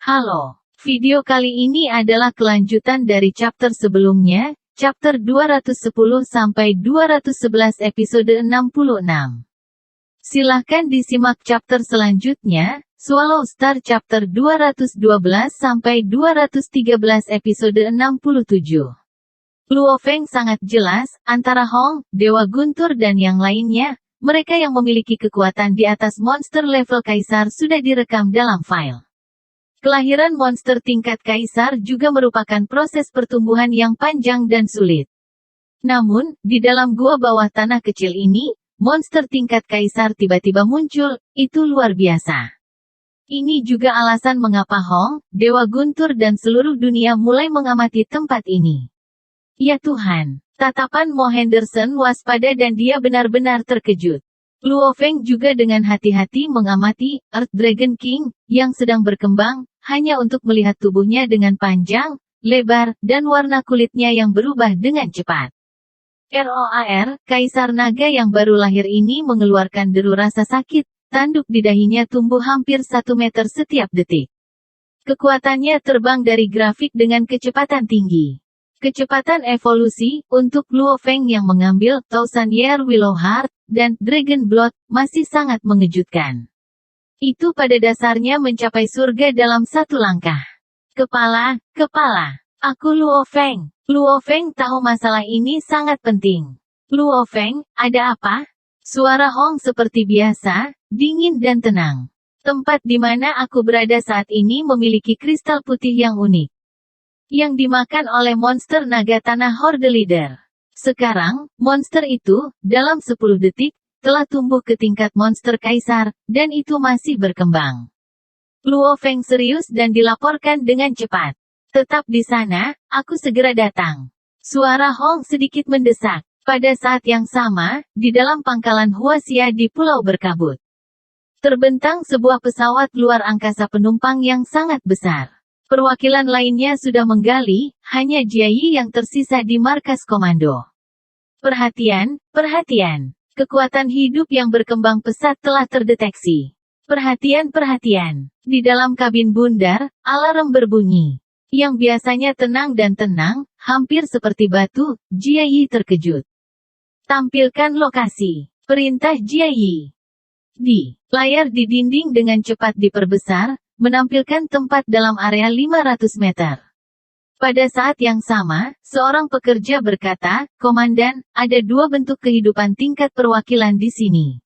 Halo, video kali ini adalah kelanjutan dari chapter sebelumnya, chapter 210-211 episode 66. Silahkan disimak chapter selanjutnya, Swallow Star chapter 212-213 episode 67. Luo Feng sangat jelas, antara Hong, Dewa Guntur dan yang lainnya, mereka yang memiliki kekuatan di atas monster level Kaisar sudah direkam dalam file. Kelahiran monster tingkat Kaisar juga merupakan proses pertumbuhan yang panjang dan sulit. Namun, di dalam gua bawah tanah kecil ini, monster tingkat Kaisar tiba-tiba muncul, itu luar biasa. Ini juga alasan mengapa Hong, Dewa Guntur dan seluruh dunia mulai mengamati tempat ini. Ya Tuhan, tatapan Mo Henderson waspada dan dia benar-benar terkejut. Luo Feng juga dengan hati-hati mengamati Earth Dragon King yang sedang berkembang, hanya untuk melihat tubuhnya dengan panjang, lebar, dan warna kulitnya yang berubah dengan cepat. ROAR, Kaisar Naga yang baru lahir ini mengeluarkan deru rasa sakit, tanduk di dahinya tumbuh hampir 1 meter setiap detik. Kekuatannya terbang dari grafik dengan kecepatan tinggi. Kecepatan evolusi, untuk Luo Feng yang mengambil Thousand Year Willow Heart, dan Dragon Blood, masih sangat mengejutkan. Itu pada dasarnya mencapai surga dalam satu langkah. Kepala, aku Luo Feng. Luo Feng tahu masalah ini sangat penting. Luo Feng, ada apa? Suara Hong seperti biasa, dingin dan tenang. Tempat di mana aku berada saat ini memiliki kristal putih yang unik. Yang dimakan oleh monster naga tanah Horde Leader. Sekarang, monster itu, dalam 10 detik, telah tumbuh ke tingkat monster Kaisar, dan itu masih berkembang. Luo Feng serius dan dilaporkan dengan cepat. Tetap di sana, aku segera datang. Suara Hong sedikit mendesak. Pada saat yang sama, di dalam pangkalan Huaxia di Pulau Berkabut. Terbentang sebuah pesawat luar angkasa penumpang yang sangat besar. Perwakilan lainnya sudah menggali, hanya Jiayi yang tersisa di markas komando. Perhatian. Kekuatan hidup yang berkembang pesat telah terdeteksi. Perhatian. Di dalam kabin bundar, alarm berbunyi. Yang biasanya tenang dan tenang, hampir seperti batu, Jiayi terkejut. Tampilkan lokasi. Perintah Jiayi. Di layar di dinding dengan cepat diperbesar, menampilkan tempat dalam area 500 meter. Pada saat yang sama, seorang pekerja berkata, "Komandan, ada 2 bentuk kehidupan tingkat perwakilan di sini."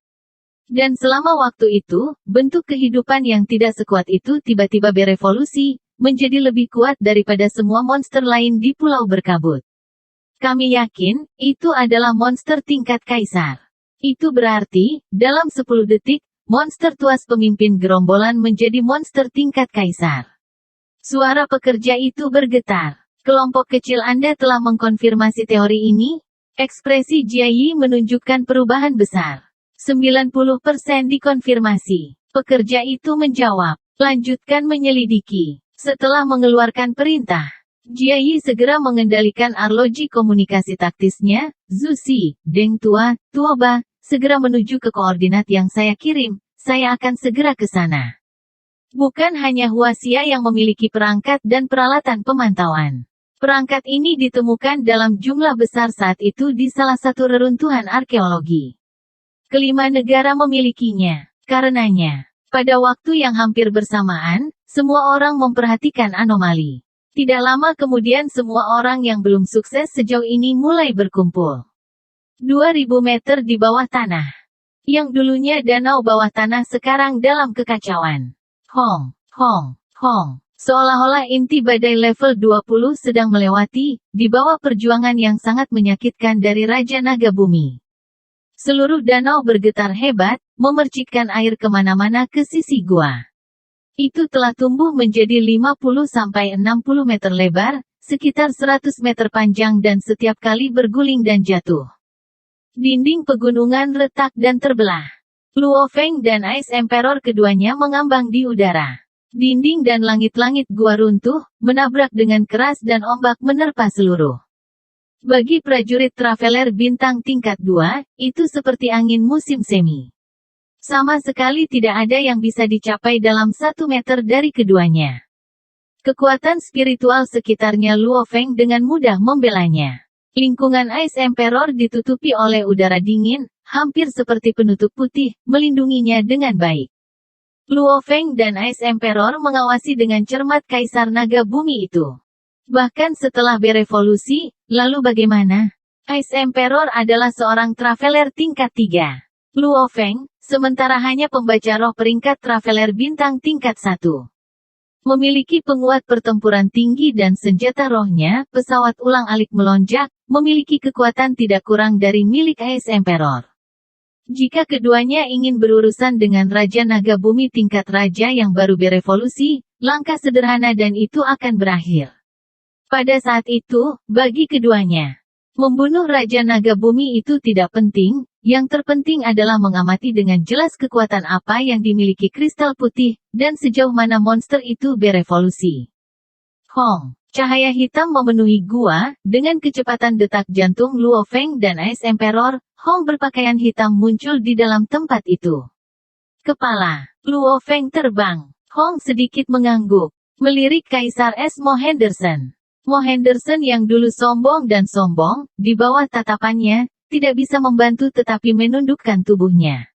Dan selama waktu itu, bentuk kehidupan yang tidak sekuat itu tiba-tiba berevolusi, menjadi lebih kuat daripada semua monster lain di Pulau Berkabut. Kami yakin, itu adalah monster tingkat Kaisar. Itu berarti, dalam 10 detik, monster tuas pemimpin gerombolan menjadi monster tingkat Kaisar. Suara pekerja itu bergetar. Kelompok kecil Anda telah mengkonfirmasi teori ini? Ekspresi Jiayi menunjukkan perubahan besar. 90% dikonfirmasi. Pekerja itu menjawab. Lanjutkan menyelidiki. Setelah mengeluarkan perintah, Jiayi segera mengendalikan arloji komunikasi taktisnya. Zuxi, Deng Tua, Tuoba, segera menuju ke koordinat yang saya kirim. Saya akan segera ke sana. Bukan hanya Huaxia yang memiliki perangkat dan peralatan pemantauan. Perangkat ini ditemukan dalam jumlah besar saat itu di salah satu reruntuhan arkeologi. Kelima negara memilikinya. Karenanya, pada waktu yang hampir bersamaan, semua orang memperhatikan anomali. Tidak lama kemudian semua orang yang belum sukses sejauh ini mulai berkumpul. 2000 meter di bawah tanah. Yang dulunya danau bawah tanah sekarang dalam kekacauan. Hong. Seolah-olah inti badai level 20 sedang melewati, di bawah perjuangan yang sangat menyakitkan dari Raja Naga Bumi. Seluruh danau bergetar hebat, memercikkan air kemana-mana ke sisi gua. Itu telah tumbuh menjadi 50-60 meter lebar, sekitar 100 meter panjang dan setiap kali berguling dan jatuh. Dinding pegunungan retak dan terbelah. Luo Feng dan Ice Emperor keduanya mengambang di udara. Dinding dan langit-langit gua runtuh, menabrak dengan keras dan ombak menerpa seluruh. Bagi prajurit Traveler bintang tingkat 2, itu seperti angin musim semi. Sama sekali tidak ada yang bisa dicapai dalam 1 meter dari keduanya. Kekuatan spiritual sekitarnya Luo Feng dengan mudah membelanya. Lingkungan Ice Emperor ditutupi oleh udara dingin, hampir seperti penutup putih, melindunginya dengan baik. Luo Feng dan Ice Emperor mengawasi dengan cermat Kaisar Naga Bumi itu. Bahkan setelah berevolusi, lalu bagaimana? Ice Emperor adalah seorang traveler tingkat 3. Luo Feng, sementara hanya pembaca roh peringkat traveler bintang tingkat 1. Memiliki penguat pertempuran tinggi dan senjata rohnya, pesawat ulang-alik melonjak, memiliki kekuatan tidak kurang dari milik Ice Emperor. Jika keduanya ingin berurusan dengan Raja Naga Bumi tingkat raja yang baru berevolusi, langkah sederhana dan itu akan berakhir. Pada saat itu, bagi keduanya, membunuh Raja Naga Bumi itu tidak penting, yang terpenting adalah mengamati dengan jelas kekuatan apa yang dimiliki kristal putih, dan sejauh mana monster itu berevolusi. Hong, cahaya hitam memenuhi gua, dengan kecepatan detak jantung Luo Feng dan Ice Emperor, Hong berpakaian hitam muncul di dalam tempat itu. Kepala Luo Feng terbang, Hong sedikit mengangguk, melirik Kaisar S. Mo Henderson. Mo Henderson yang dulu sombong dan sombong, di bawah tatapannya, tidak bisa membantu tetapi menundukkan tubuhnya.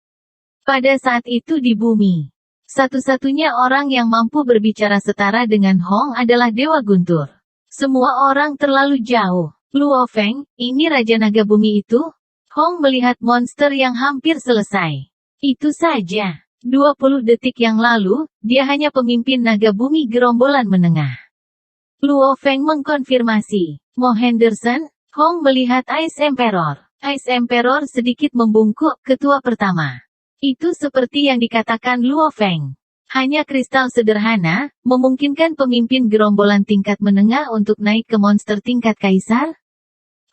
Pada saat itu di bumi, satu-satunya orang yang mampu berbicara setara dengan Hong adalah Dewa Guntur. Semua orang terlalu jauh. Luo Feng, ini Raja Naga Bumi itu? Hong melihat monster yang hampir selesai. Itu saja. 20 detik yang lalu, dia hanya pemimpin Naga Bumi gerombolan menengah. Luo Feng mengkonfirmasi. Mo Henderson, Hong melihat Ice Emperor. Ice Emperor sedikit membungkuk, ketua pertama. Itu seperti yang dikatakan Luo Feng. Hanya kristal sederhana, memungkinkan pemimpin gerombolan tingkat menengah untuk naik ke monster tingkat kaisar?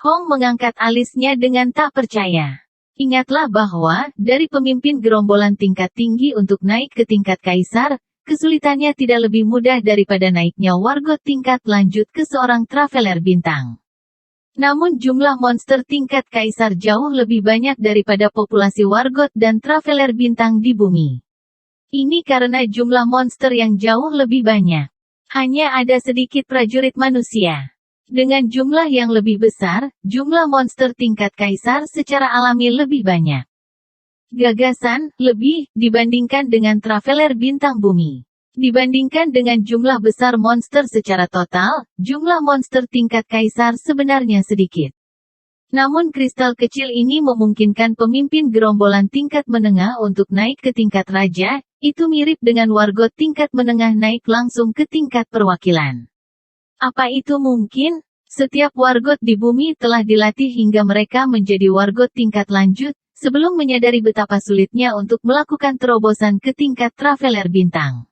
Hong mengangkat alisnya dengan tak percaya. Ingatlah bahwa, dari pemimpin gerombolan tingkat tinggi untuk naik ke tingkat kaisar, kesulitannya tidak lebih mudah daripada naiknya wargot tingkat lanjut ke seorang traveler bintang. Namun jumlah monster tingkat kaisar jauh lebih banyak daripada populasi wargot dan traveler bintang di bumi. Ini karena jumlah monster yang jauh lebih banyak. Hanya ada sedikit prajurit manusia. Dengan jumlah yang lebih besar, jumlah monster tingkat kaisar secara alami lebih banyak. Gagasan, lebih, dibandingkan dengan traveler bintang bumi. Dibandingkan dengan jumlah besar monster secara total, jumlah monster tingkat kaisar sebenarnya sedikit. Namun kristal kecil ini memungkinkan pemimpin gerombolan tingkat menengah untuk naik ke tingkat raja, itu mirip dengan wargot tingkat menengah naik langsung ke tingkat perwakilan. Apa itu mungkin? Setiap wargot di bumi telah dilatih hingga mereka menjadi wargot tingkat lanjut, sebelum menyadari betapa sulitnya untuk melakukan terobosan ke tingkat traveler bintang.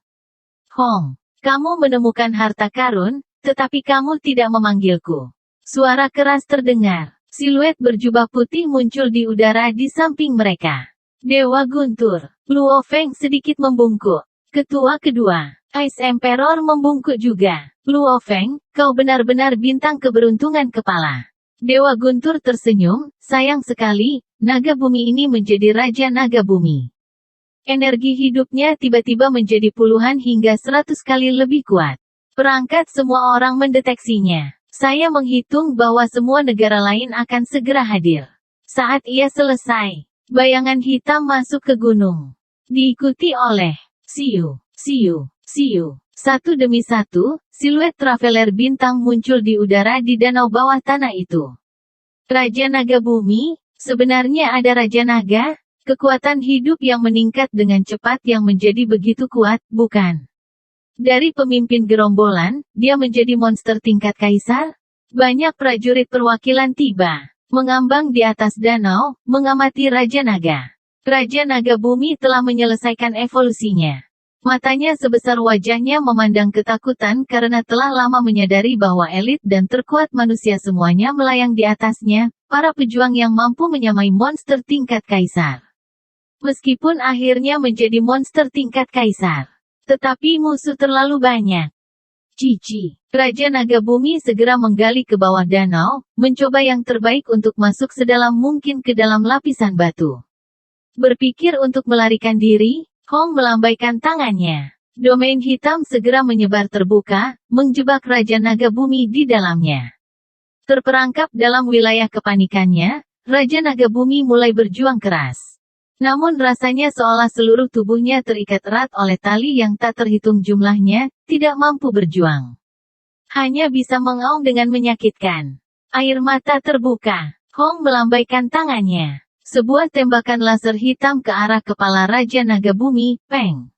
Hong, kamu menemukan harta karun, tetapi kamu tidak memanggilku. Suara keras terdengar. Siluet berjubah putih muncul di udara di samping mereka. Dewa Guntur. Luo Feng sedikit membungkuk. Ketua kedua. Ice Emperor membungkuk juga. Luo Feng, kau benar-benar bintang keberuntungan kepala. Dewa Guntur tersenyum, sayang sekali, naga bumi ini menjadi Raja Naga Bumi. Energi hidupnya tiba-tiba menjadi puluhan hingga 100 kali lebih kuat. Perangkat semua orang mendeteksinya. Saya menghitung bahwa semua negara lain akan segera hadir. Saat ia selesai, bayangan hitam masuk ke gunung. Diikuti oleh Siu, Siu, Siu. Satu demi satu, siluet traveler bintang muncul di udara di danau bawah tanah itu. Raja Naga Bumi, sebenarnya ada Raja Naga? Kekuatan hidup yang meningkat dengan cepat yang menjadi begitu kuat, bukan? Dari pemimpin gerombolan, dia menjadi monster tingkat kaisar? Banyak prajurit perwakilan tiba, mengambang di atas danau, mengamati Raja Naga. Raja Naga Bumi telah menyelesaikan evolusinya. Matanya sebesar wajahnya memandang ketakutan karena telah lama menyadari bahwa elit dan terkuat manusia semuanya melayang di atasnya, para pejuang yang mampu menyamai monster tingkat kaisar. Meskipun akhirnya menjadi monster tingkat kaisar. Tetapi musuh terlalu banyak. Cici. Raja Naga Bumi segera menggali ke bawah danau, mencoba yang terbaik untuk masuk sedalam mungkin ke dalam lapisan batu. Berpikir untuk melarikan diri, Hong melambaikan tangannya. Domain hitam segera menyebar terbuka, menjebak Raja Naga Bumi di dalamnya. Terperangkap dalam wilayah kepanikannya, Raja Naga Bumi mulai berjuang keras. Namun rasanya seolah seluruh tubuhnya terikat erat oleh tali yang tak terhitung jumlahnya, tidak mampu berjuang. Hanya bisa mengaum dengan menyakitkan. Air mata terbuka. Hong melambaikan tangannya. Sebuah tembakan laser hitam ke arah kepala Raja Naga Bumi, Peng.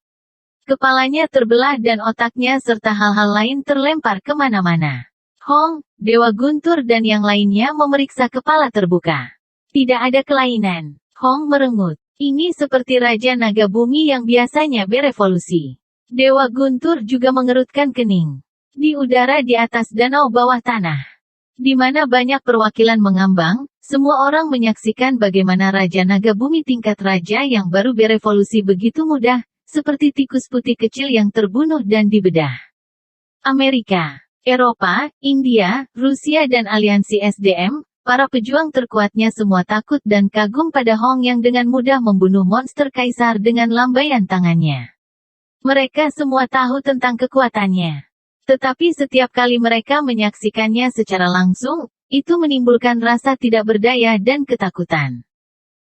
Kepalanya terbelah dan otaknya serta hal-hal lain terlempar kemana-mana. Hong, Dewa Guntur dan yang lainnya memeriksa kepala terbuka. Tidak ada kelainan. Hong merengut. Ini seperti Raja Naga Bumi yang biasanya berevolusi. Dewa Guntur juga mengerutkan kening. Di udara di atas danau bawah tanah, di mana banyak perwakilan mengambang, semua orang menyaksikan bagaimana Raja Naga Bumi tingkat raja yang baru berevolusi begitu mudah, seperti tikus putih kecil yang terbunuh dan dibedah. Amerika, Eropa, India, Rusia dan aliansi SDM, para pejuang terkuatnya semua takut dan kagum pada Hong yang dengan mudah membunuh monster kaisar dengan lambaian tangannya. Mereka semua tahu tentang kekuatannya. Tetapi setiap kali mereka menyaksikannya secara langsung, itu menimbulkan rasa tidak berdaya dan ketakutan.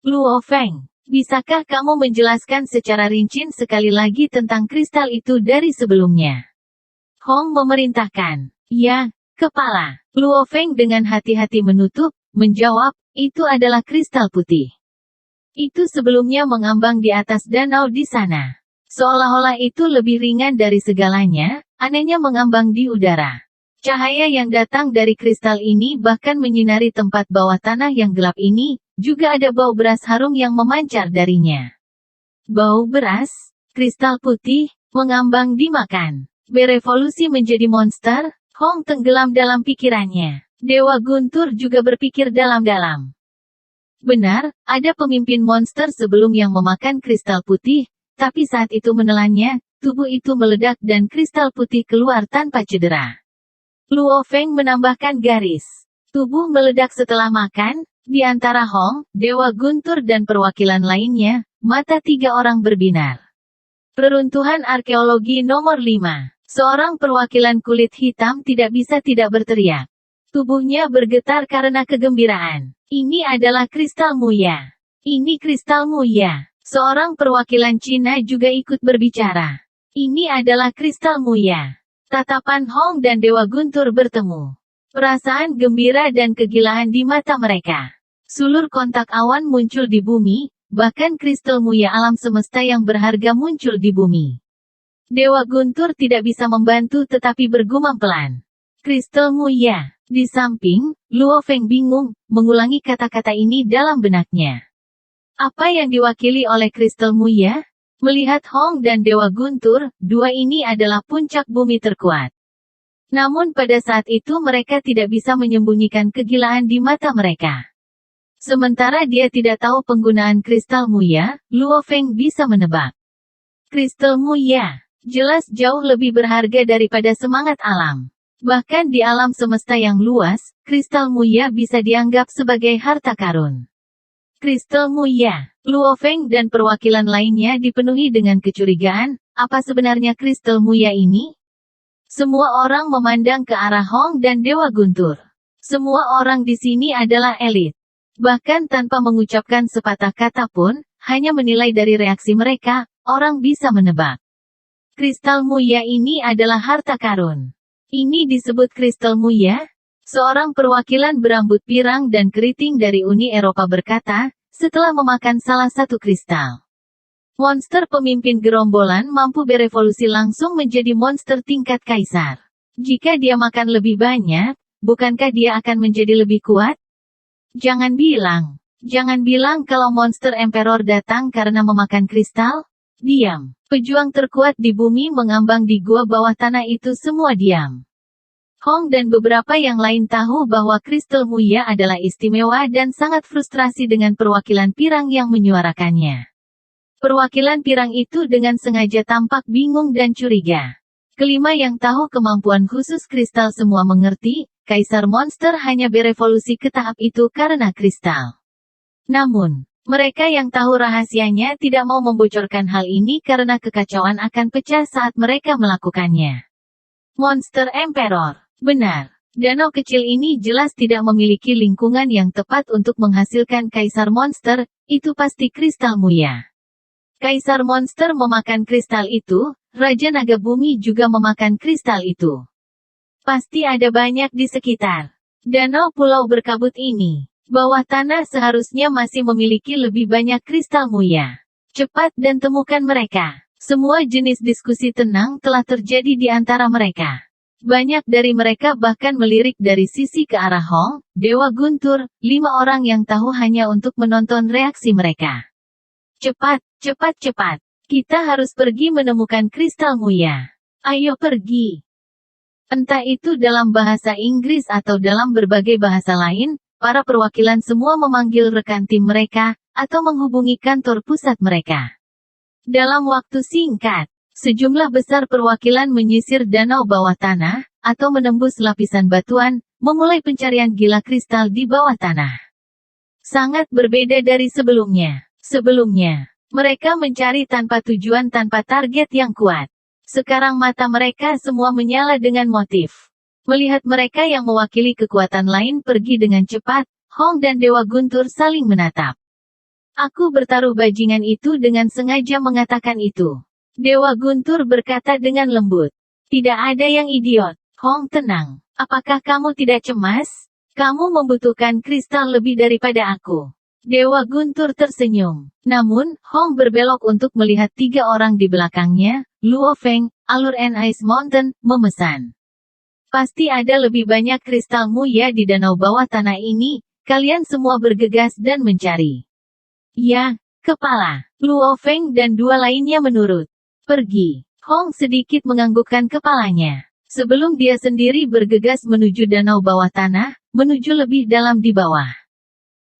Luo Feng, bisakah kamu menjelaskan secara rinci sekali lagi tentang kristal itu dari sebelumnya? Hong memerintahkan. Ya, kepala. Luo Feng dengan hati-hati menjawab, itu adalah kristal putih. Itu sebelumnya mengambang di atas danau di sana. Seolah-olah itu lebih ringan dari segalanya, anehnya mengambang di udara. Cahaya yang datang dari kristal ini bahkan menyinari tempat bawah tanah yang gelap ini, juga ada bau beras harum yang memancar darinya. Bau beras? Kristal putih, mengambang dimakan. Berevolusi menjadi monster? Hong tenggelam dalam pikirannya. Dewa Guntur juga berpikir dalam-dalam. Benar, ada pemimpin monster sebelum yang memakan kristal putih, tapi saat itu menelannya, tubuh itu meledak dan kristal putih keluar tanpa cedera. Luo Feng menambahkan garis. Tubuh meledak setelah makan, di antara Hong, Dewa Guntur dan perwakilan lainnya, mata tiga orang berbinar. Reruntuhan arkeologi nomor 5. Seorang perwakilan kulit hitam tidak bisa tidak berteriak. Tubuhnya bergetar karena kegembiraan. Ini adalah kristal Muya. Ini kristal Muya. Seorang perwakilan Cina juga ikut berbicara. Ini adalah kristal Muya. Tatapan Hong dan Dewa Guntur bertemu. Perasaan gembira dan kegilaan di mata mereka. Sulur kontak awan muncul di bumi, bahkan kristal Muya alam semesta yang berharga muncul di bumi. Dewa Guntur tidak bisa membantu tetapi bergumam pelan. Kristal Muya. Di samping, Luo Feng bingung, mengulangi kata-kata ini dalam benaknya. Apa yang diwakili oleh kristal Muya? Melihat Hong dan Dewa Guntur, dua ini adalah puncak bumi terkuat. Namun pada saat itu mereka tidak bisa menyembunyikan kegilaan di mata mereka. Sementara dia tidak tahu penggunaan kristal Muya, Luo Feng bisa menebak. Kristal Muya, jelas jauh lebih berharga daripada semangat alam. Bahkan di alam semesta yang luas, kristal Muya bisa dianggap sebagai harta karun. Kristal Muya, Luo Feng dan perwakilan lainnya dipenuhi dengan kecurigaan, apa sebenarnya kristal Muya ini? Semua orang memandang ke arah Hong dan Dewa Guntur. Semua orang di sini adalah elit. Bahkan tanpa mengucapkan sepatah kata pun, hanya menilai dari reaksi mereka, orang bisa menebak. Kristal Muya ini adalah harta karun. Ini disebut kristal Muya? Seorang perwakilan berambut pirang dan keriting dari Uni Eropa berkata, setelah memakan salah satu kristal. Monster pemimpin gerombolan mampu berevolusi langsung menjadi monster tingkat kaisar. Jika dia makan lebih banyak, bukankah dia akan menjadi lebih kuat? Jangan bilang kalau monster emperor datang karena memakan kristal. Diam. Pejuang terkuat di bumi mengambang di gua bawah tanah itu semua diam. Hong dan beberapa yang lain tahu bahwa kristal Muya adalah istimewa dan sangat frustrasi dengan perwakilan pirang yang menyuarakannya. Perwakilan pirang itu dengan sengaja tampak bingung dan curiga. Kelima yang tahu kemampuan khusus kristal semua mengerti, Kaisar Monster hanya berevolusi ke tahap itu karena kristal. Namun, Mereka yang tahu rahasianya tidak mau membocorkan hal ini karena kekacauan akan pecah saat mereka melakukannya. Monster Emperor. Benar. Danau kecil ini jelas tidak memiliki lingkungan yang tepat untuk menghasilkan kaisar monster, itu pasti kristal muya. Kaisar monster memakan kristal itu, Raja Naga Bumi juga memakan kristal itu. Pasti ada banyak di sekitar danau pulau berkabut ini. Bawah tanah seharusnya masih memiliki lebih banyak kristal muya. Cepat dan temukan mereka. Semua jenis diskusi tenang telah terjadi di antara mereka. Banyak dari mereka bahkan melirik dari sisi ke arah Hong, Dewa Guntur, 5 orang yang tahu hanya untuk menonton reaksi mereka. Cepat, cepat, cepat. Kita harus pergi menemukan kristal muya. Ayo pergi. Entah itu dalam bahasa Inggris atau dalam berbagai bahasa lain, para perwakilan semua memanggil rekan tim mereka, atau menghubungi kantor pusat mereka. Dalam waktu singkat, sejumlah besar perwakilan menyisir danau bawah tanah, atau menembus lapisan batuan, memulai pencarian gila kristal di bawah tanah. Sangat berbeda dari sebelumnya. Sebelumnya, mereka mencari tanpa tujuan tanpa target yang kuat. Sekarang mata mereka semua menyala dengan motif. Melihat mereka yang mewakili kekuatan lain pergi dengan cepat, Hong dan Dewa Guntur saling menatap. Aku bertaruh bajingan itu dengan sengaja mengatakan itu. Dewa Guntur berkata dengan lembut. Tidak ada yang idiot. Hong tenang. Apakah kamu tidak cemas? Kamu membutuhkan kristal lebih daripada aku. Dewa Guntur tersenyum. Namun, Hong berbelok untuk melihat 3 orang di belakangnya. Luo Feng, Allure and Ice Mountain, memesan. Pasti ada lebih banyak kristal muya di danau bawah tanah ini. Kalian semua bergegas dan mencari. Ya, kepala. Luo Feng dan 2 lainnya menurut. Pergi. Hong sedikit menganggukkan kepalanya. Sebelum dia sendiri bergegas menuju danau bawah tanah, menuju lebih dalam di bawah.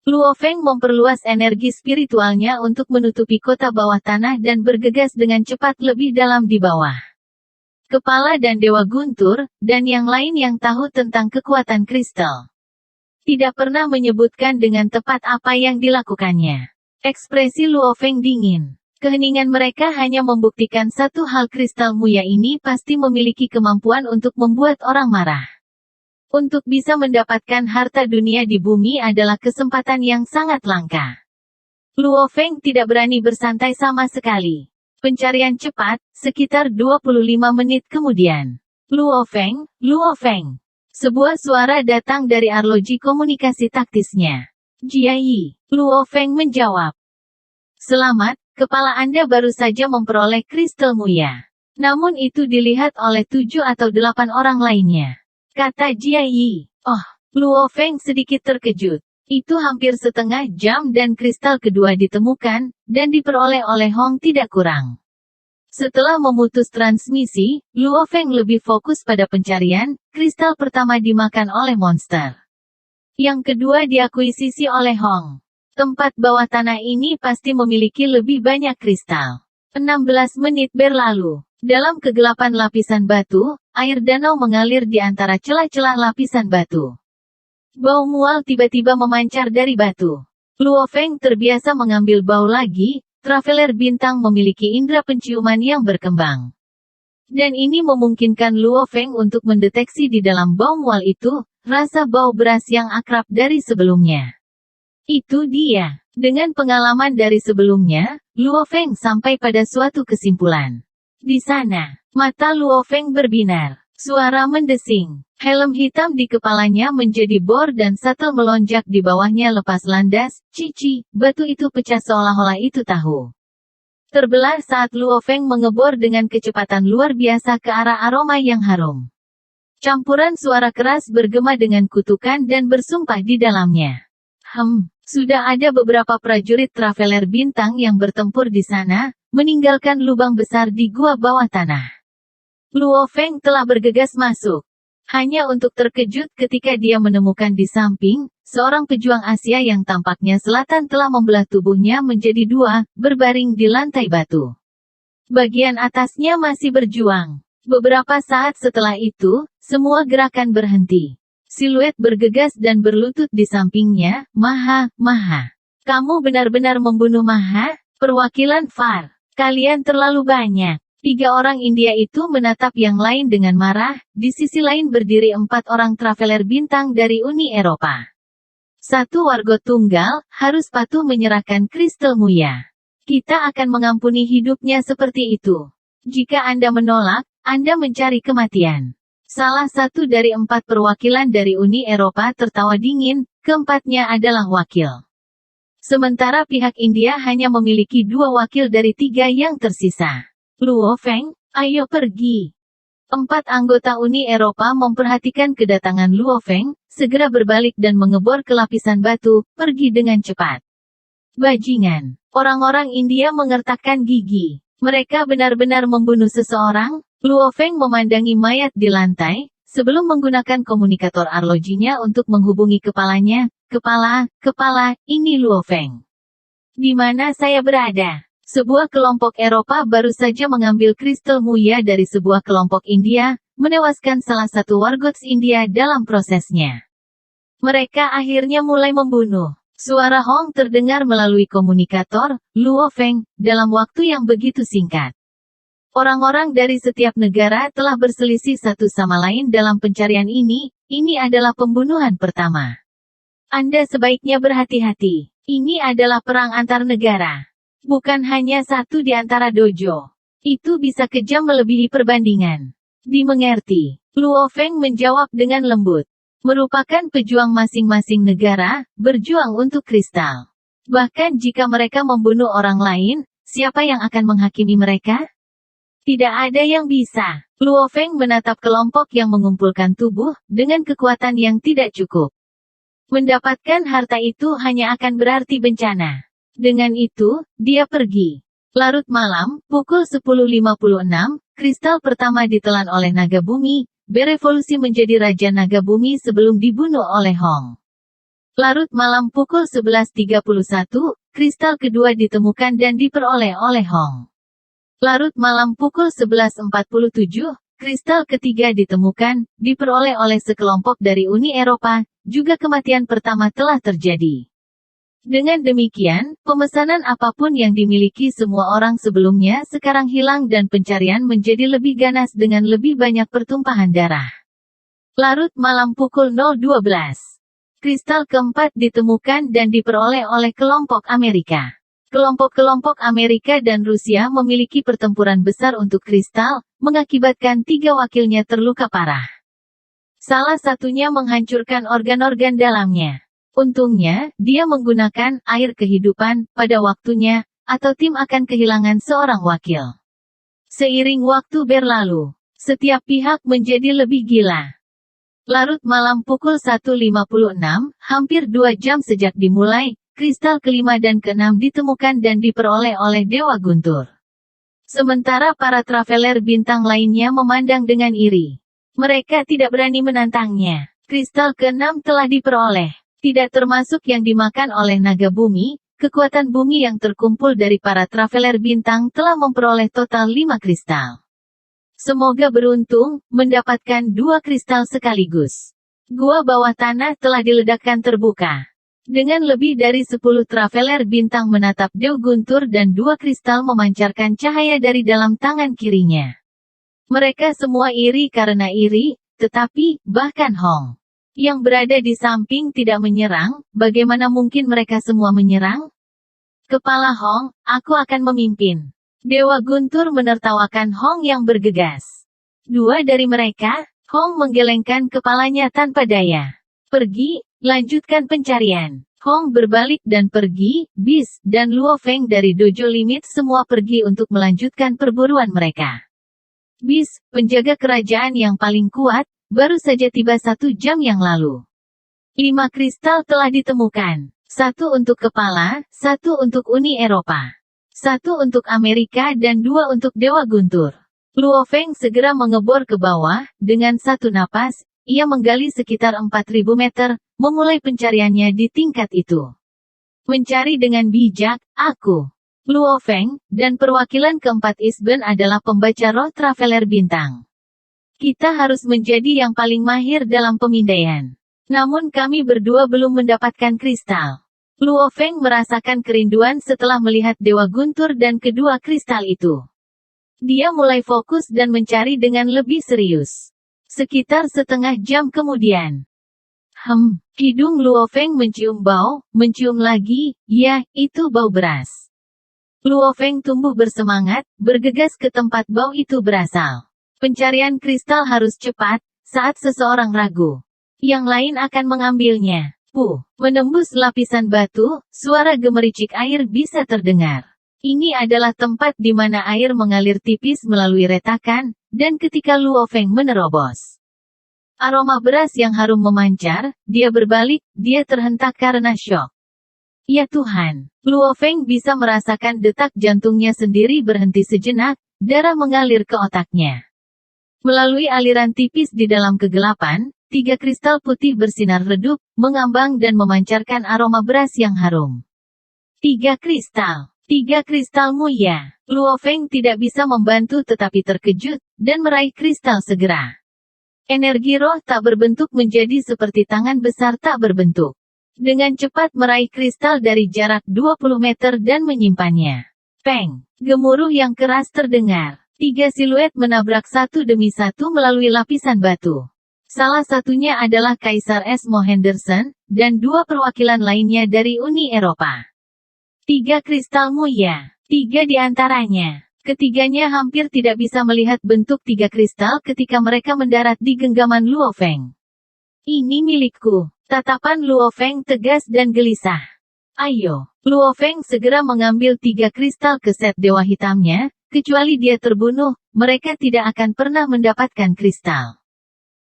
Luo Feng memperluas energi spiritualnya untuk menutupi kota bawah tanah dan bergegas dengan cepat lebih dalam di bawah. Kepala dan Dewa Guntur, dan yang lain yang tahu tentang kekuatan kristal, tidak pernah menyebutkan dengan tepat apa yang dilakukannya. Ekspresi Luo Feng dingin. Keheningan mereka hanya membuktikan satu hal, kristal muya ini pasti memiliki kemampuan untuk membuat orang marah. Untuk bisa mendapatkan harta dunia di bumi adalah kesempatan yang sangat langka. Luo Feng tidak berani bersantai sama sekali. Pencarian cepat, sekitar 25 menit kemudian. Luo Feng, Luo Feng. Sebuah suara datang dari arloji komunikasi taktisnya. Jiayi, Luo Feng menjawab. Selamat. Kepala Anda baru saja memperoleh kristal muya. Namun itu dilihat oleh 7 atau 8 orang lainnya. Kata Jiayi. Oh, Luo Feng sedikit terkejut. Itu hampir setengah jam dan kristal kedua ditemukan, dan diperoleh oleh Hong tidak kurang. Setelah memutus transmisi, Luo Feng lebih fokus pada pencarian. Kristal pertama dimakan oleh monster. Yang kedua diakuisisi oleh Hong. Tempat bawah tanah ini pasti memiliki lebih banyak kristal. 16 menit berlalu. Dalam kegelapan lapisan batu, air danau mengalir di antara celah-celah lapisan batu. Bau mual tiba-tiba memancar dari batu. Luo Feng terbiasa mengambil bau lagi. Traveler bintang memiliki indera penciuman yang berkembang. Dan ini memungkinkan Luo Feng untuk mendeteksi di dalam bau mual itu, rasa bau beras yang akrab dari sebelumnya. Itu dia. Dengan pengalaman dari sebelumnya, Luo Feng sampai pada suatu kesimpulan. Di sana, mata Luo Feng berbinar. Suara mendesing. Helm hitam di kepalanya menjadi bor dan shuttle melonjak di bawahnya lepas landas. Cici, batu itu pecah seolah-olah itu tahu. Terbelah saat Luo Feng mengebor dengan kecepatan luar biasa ke arah aroma yang harum. Campuran suara keras bergema dengan kutukan dan bersumpah di dalamnya. Sudah ada beberapa prajurit Traveler bintang yang bertempur di sana, meninggalkan lubang besar di gua bawah tanah. Luo Feng telah bergegas masuk. Hanya untuk terkejut ketika dia menemukan di samping, seorang pejuang Asia yang tampaknya selatan telah membelah tubuhnya menjadi 2, berbaring di lantai batu. Bagian atasnya masih berjuang. Beberapa saat setelah itu, semua gerakan berhenti. Siluet bergegas dan berlutut di sampingnya, maha. Kamu benar-benar membunuh Maha? Perwakilan FAR. Kalian terlalu banyak. 3 orang India itu menatap yang lain dengan marah, di sisi lain berdiri 4 orang traveler bintang dari Uni Eropa. Satu warga tunggal, harus patuh menyerahkan kristal Muya. Kita akan mengampuni hidupnya seperti itu. Jika Anda menolak, Anda mencari kematian. Salah satu dari 4 perwakilan dari Uni Eropa tertawa dingin, keempatnya adalah wakil. Sementara pihak India hanya memiliki 2 wakil dari 3 yang tersisa. Luo Feng, ayo pergi. 4 anggota Uni Eropa memperhatikan kedatangan Luo Feng, segera berbalik dan mengebor ke lapisan batu, pergi dengan cepat. Bajingan. Orang-orang India mengertakkan gigi. Mereka benar-benar membunuh seseorang? Luo Feng memandangi mayat di lantai, sebelum menggunakan komunikator arlojinya untuk menghubungi kepalanya. Kepala, ini Luo Feng. Di mana saya berada? Sebuah kelompok Eropa baru saja mengambil kristal Muya dari sebuah kelompok India, menewaskan salah satu wargots India dalam prosesnya. Mereka akhirnya mulai membunuh. Suara Hong terdengar melalui komunikator, Luo Feng, dalam waktu yang begitu singkat. Orang-orang dari setiap negara telah berselisih satu sama lain dalam pencarian ini adalah pembunuhan pertama. Anda sebaiknya berhati-hati. Ini adalah perang antar negara. Bukan hanya satu di antara dojo. Itu bisa kejam melebihi perbandingan. Dimengerti. Luo Feng menjawab dengan lembut. Merupakan pejuang masing-masing negara, berjuang untuk kristal. Bahkan jika mereka membunuh orang lain, siapa yang akan menghakimi mereka? Tidak ada yang bisa. Luo Feng menatap kelompok yang mengumpulkan tubuh, dengan kekuatan yang tidak cukup. Mendapatkan harta itu hanya akan berarti bencana. Dengan itu, dia pergi. Larut malam, pukul 10.56, kristal pertama ditelan oleh naga bumi, berevolusi menjadi Raja Naga Bumi sebelum dibunuh oleh Hong. Larut malam pukul 11.31, kristal kedua ditemukan dan diperoleh oleh Hong. Larut malam pukul 11.47, kristal ketiga ditemukan, diperoleh oleh sekelompok dari Uni Eropa, juga kematian pertama telah terjadi. Dengan demikian, pemesanan apapun yang dimiliki semua orang sebelumnya sekarang hilang dan pencarian menjadi lebih ganas dengan lebih banyak pertumpahan darah. Larut malam pukul 0.12. Kristal keempat ditemukan dan diperoleh oleh kelompok Amerika. Kelompok-kelompok Amerika dan Rusia memiliki pertempuran besar untuk kristal, mengakibatkan 3 wakilnya terluka parah. Salah satunya menghancurkan organ-organ dalamnya. Untungnya, dia menggunakan air kehidupan pada waktunya, atau tim akan kehilangan seorang wakil. Seiring waktu berlalu, setiap pihak menjadi lebih gila. Larut malam pukul 1.56, hampir 2 jam sejak dimulai, kristal kelima dan keenam ditemukan dan diperoleh oleh Dewa Guntur. Sementara para traveler bintang lainnya memandang dengan iri. Mereka tidak berani menantangnya. Kristal keenam telah diperoleh. Tidak termasuk yang dimakan oleh naga bumi, kekuatan bumi yang terkumpul dari para traveler bintang telah memperoleh total 5 kristal. Semoga beruntung, mendapatkan 2 kristal sekaligus. Gua bawah tanah telah diledakkan terbuka. Dengan lebih dari 10 traveler bintang menatap Dewa Guntur dan 2 kristal memancarkan cahaya dari dalam tangan kirinya. Mereka semua iri karena iri, tetapi, bahkan Hong yang berada di samping tidak menyerang, bagaimana mungkin mereka semua menyerang? Kepala Hong, aku akan memimpin. Dewa Guntur menertawakan Hong yang bergegas. 2 dari mereka, Hong menggelengkan kepalanya tanpa daya. Pergi, lanjutkan pencarian. Hong berbalik dan pergi, Bis, dan Luo Feng dari Dojo Limit semua pergi untuk melanjutkan perburuan mereka. Bis, penjaga kerajaan yang paling kuat, baru saja tiba 1 jam yang lalu. 5 kristal telah ditemukan. 1 untuk kepala, 1 untuk Uni Eropa. 1 untuk Amerika dan 2 untuk Dewa Guntur. Luo Feng segera mengebor ke bawah, dengan 1 napas, ia menggali sekitar 4.000 meter, memulai pencariannya di tingkat itu. Mencari dengan bijak, aku, Luo Feng, dan perwakilan keempat Isben adalah pembaca roh traveler bintang. Kita harus menjadi yang paling mahir dalam pemindaian. Namun kami berdua belum mendapatkan kristal. Luo Feng merasakan kerinduan setelah melihat Dewa Guntur dan kedua kristal itu. Dia mulai fokus dan mencari dengan lebih serius. Sekitar setengah jam kemudian. Hidung Luo Feng mencium bau, mencium lagi, ya, itu bau beras. Luo Feng tumbuh bersemangat, bergegas ke tempat bau itu berasal. Pencarian kristal harus cepat, saat seseorang ragu. Yang lain akan mengambilnya. Menembus lapisan batu, suara gemericik air bisa terdengar. Ini adalah tempat di mana air mengalir tipis melalui retakan, dan ketika Luo Feng menerobos, aroma beras yang harum memancar, dia berbalik, dia terhentak karena syok. Ya Tuhan, Luo Feng bisa merasakan detak jantungnya sendiri berhenti sejenak, darah mengalir ke otaknya. Melalui aliran tipis di dalam kegelapan, 3 kristal putih bersinar redup, mengambang dan memancarkan aroma beras yang harum. 3 kristalmu ya. Luo Feng tidak bisa membantu tetapi terkejut, dan meraih kristal segera. Energi roh tak berbentuk menjadi seperti tangan besar tak berbentuk. Dengan cepat meraih kristal dari jarak 20 meter dan menyimpannya. Peng! Gemuruh yang keras terdengar. 3 siluet menabrak satu demi satu melalui lapisan batu. Salah satunya adalah Kaisar Esmo Henderson, dan 2 perwakilan lainnya dari Uni Eropa. 3 kristalmu ya. 3 di antaranya. Ketiganya hampir tidak bisa melihat bentuk 3 kristal ketika mereka mendarat di genggaman Luo Feng. Ini milikku. Tatapan Luo Feng tegas dan gelisah. Ayo. Luo Feng segera mengambil 3 kristal ke set dewa hitamnya, kecuali dia terbunuh, mereka tidak akan pernah mendapatkan kristal.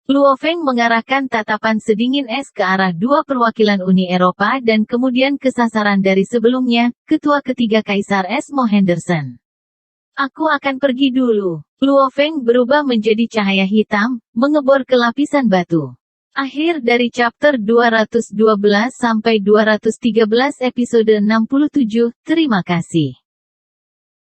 Luo Feng mengarahkan tatapan sedingin es ke arah 2 perwakilan Uni Eropa dan kemudian ke sasaran dari sebelumnya, ketua ketiga Kaisar Esmo Henderson. Aku akan pergi dulu. Luo Feng berubah menjadi cahaya hitam, mengebor ke lapisan batu. Akhir dari chapter 212 sampai 213 episode 67, terima kasih.